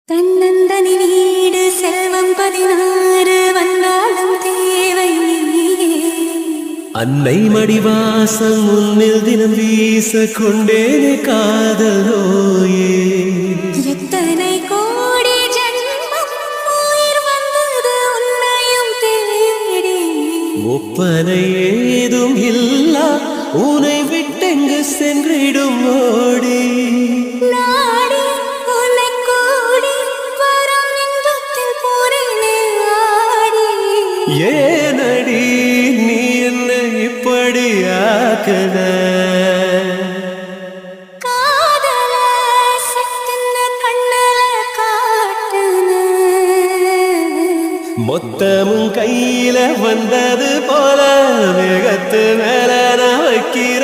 தன்னந்தனி வீடு செல்வம் 16 வந்தாலும் தேவை நீயே. அன்னை மடிவாசம் முன்னில் தினம் வீச கொண்டேனே காதல் நோயே. எத்தனை கோடி ஜென்மம் உயிர் வந்தது உன்னையும் தேடி. ஒப்பனை ஏதும் இல்லா உனை விட்டெங்கு சென்றிடும் ஓடி. நாடி உன்னை கூடி வரும் இன்பத்தில் போறேனே ஆடி. ஏனடி நீ என்ன இப்படி ஆக்குன? காதல சட்டுன கண்ணல காட்டுன. மொத்தமும் கையில வந்தது போல வேகத்து மேல நான் வைக்கிற